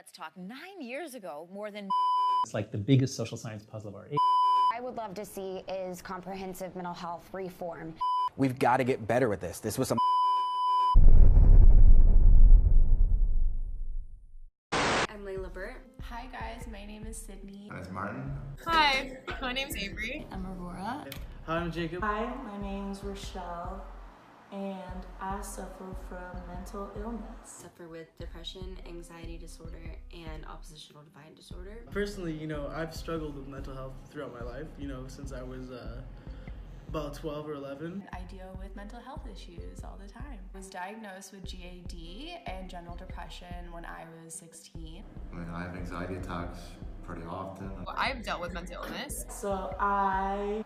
Let's Talk 9 years ago, more than It's like the biggest social science puzzle of our age. I would love to see is comprehensive mental health reform. We've got to get better with this. This was some I'm Layla Burt. Hi guys, my name is Sydney. Hi, it's Martin. Hi, my name's Avery. I'm Aurora. Hi, I'm Jacob. Hi, my name's Rochelle, and I suffer from mental illness. Suffer with depression, anxiety disorder, and oppositional defiant disorder. Personally, I've struggled with mental health throughout my life, since I was about 12 or 11. I deal with mental health issues all the time. I was diagnosed with GAD and general depression when I was 16. I have anxiety attacks pretty often. I've dealt with mental illness. So I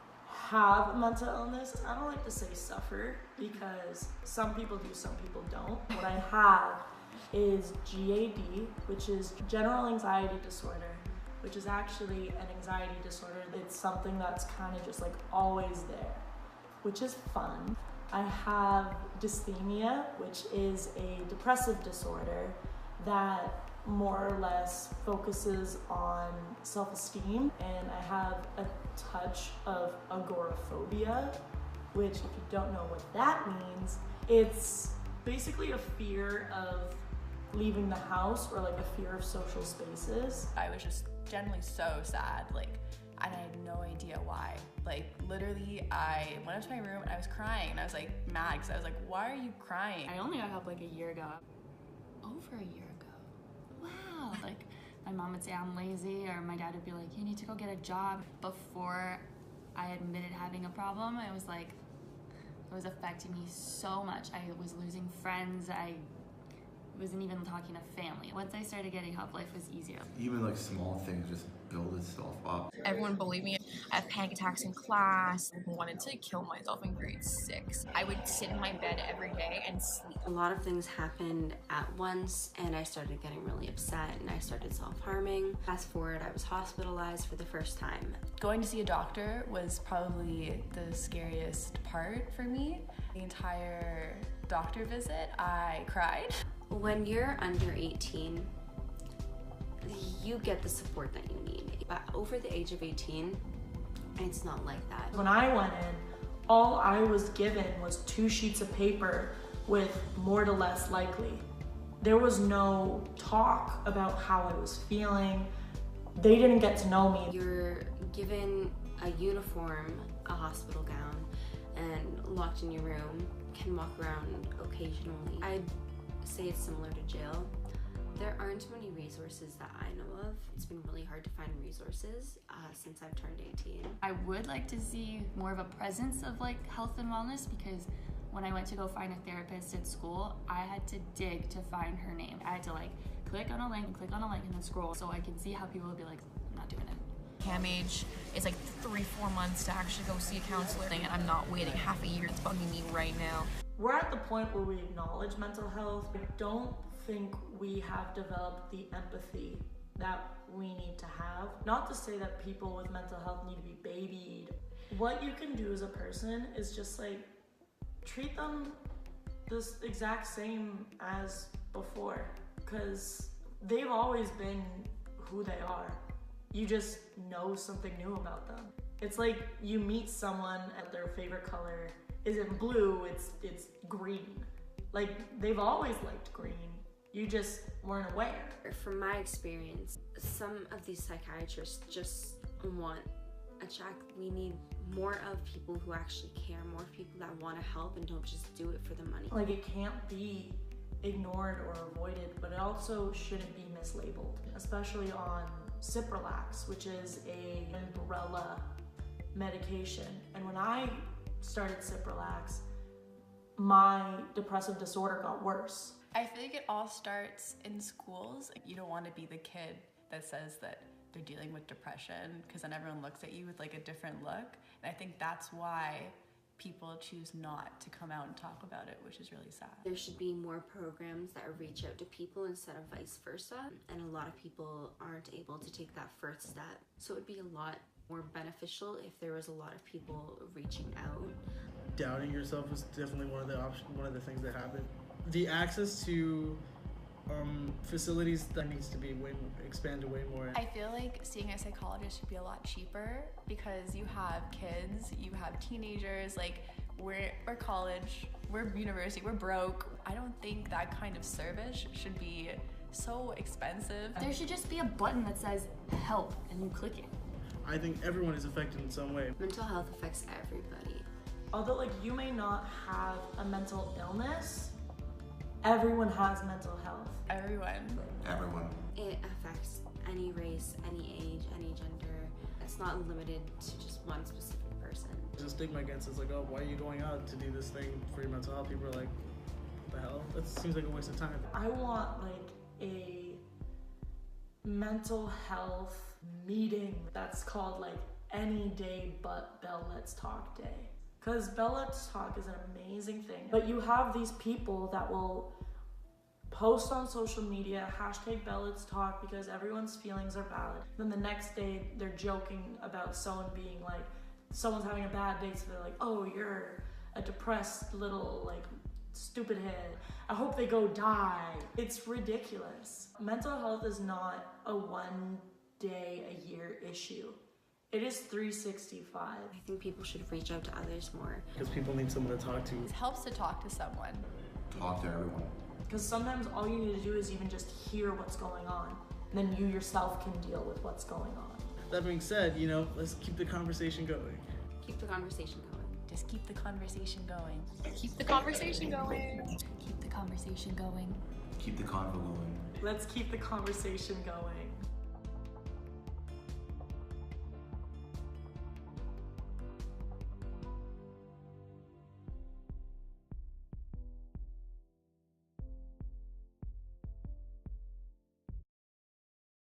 have mental illness. I don't like to say suffer because some people do, some people don't. What I have is GAD, which is general anxiety disorder, which is actually an anxiety disorder. It's something that's kind of just like always there, which is fun. I have dysthymia, which is a depressive disorder that more or less focuses on self-esteem, and I have a touch of agoraphobia, which, if you don't know what that means, it's basically a fear of leaving the house or like a fear of social spaces. I was just generally so sad, and I had no idea why. Literally, I went up to my room and I was crying, and I was mad because I was why are you crying? I only got help a year ago. Over a year ago. Wow. My mom would say I'm lazy, or my dad would be like, you need to go get a job. Before I admitted having a problem, it was affecting me so much. I was losing friends. I wasn't even talking to family. Once I started getting help, life was easier. Even small things just build itself up. Everyone bullied me. I had panic attacks in class. I wanted to kill myself in grade 6. I would sit in my bed every day and sleep. A lot of things happened at once, and I started getting really upset, and I started self-harming. Fast forward, I was hospitalized for the first time. Going to see a doctor was probably the scariest part for me. The entire doctor visit, I cried. When you're under 18, you get the support that you need. But over the age of 18, it's not like that. When I went in, all I was given was 2 sheets of paper with more to less likely. There was no talk about how I was feeling. They didn't get to know me. You're given a uniform, a hospital gown, and locked in your room, can walk around occasionally. I'd say it's similar to jail. There aren't many resources that I know of. It's been really hard to find resources since I've turned 18. I would like to see more of a presence of health and wellness, because when I went to go find a therapist at school, I had to dig to find her name. I had to click on a link and then scroll so I can see how people would be I'm not doing it. CAMH is 3-4 months to actually go see a counselor, and I'm not waiting half a year. It's bugging me right now. We're at the point where we acknowledge mental health. I don't think we have developed the empathy that we need to have. Not to say that people with mental health need to be babied. What you can do as a person is just treat them this exact same as before, because they've always been who they are. You just know something new about them. It's you meet someone and their favorite color isn't blue, it's green. They've always liked green. You just weren't aware. From my experience, some of these psychiatrists just want a check. We need more of people who actually care, more people that want to help and don't just do it for the money. It can't be ignored or avoided, but it also shouldn't be mislabeled, especially on Cipralex, which is an umbrella medication. And when I started Cipralex, my depressive disorder got worse. I think it all starts in schools. You don't want to be the kid that says that they're dealing with depression, because then everyone looks at you with a different look. And I think that's why people choose not to come out and talk about it, which is really sad. There should be more programs that reach out to people instead of vice versa. And a lot of people aren't able to take that first step. So it would be a lot more beneficial if there was a lot of people reaching out. Doubting yourself is definitely one of the things that happen. The access to facilities that needs to be expanded way more. I feel like seeing a psychologist should be a lot cheaper because you have kids, you have teenagers, like we're college, we're university, we're broke. I don't think that kind of service should be so expensive. There should just be a button that says help and you click it. I think everyone is affected in some way. Mental health affects everybody. Although like you may not have a mental illness, everyone has mental health. Everyone. Everyone. It affects any race, any age, any gender. It's not limited to just one specific person. There's a stigma against it. It's like, oh, why are you going out to do this thing for your mental health? People are like, what the hell? That seems like a waste of time. I want like a mental health meeting that's called like any day but Bell Let's Talk Day. Because Bell Let's Talk is an amazing thing. But you have these people that will post on social media, hashtag Bell Let's Talk because everyone's feelings are valid. Then the next day they're joking about someone being like, someone's having a bad day, so they're like, oh, you're a depressed little like stupid head. I hope they go die. It's ridiculous. Mental health is not a 1 day a year issue. It is 365. I think people should reach out to others more. Because people need someone to talk to. It helps to talk to someone. Talk to everyone. Because sometimes all you need to do is even just hear what's going on. And then you yourself can deal with what's going on. That being said, let's keep the conversation going. Keep the conversation going. Just keep the conversation going. Keep the conversation going. Keep the conversation going. Keep the convo going. Let's keep the conversation going.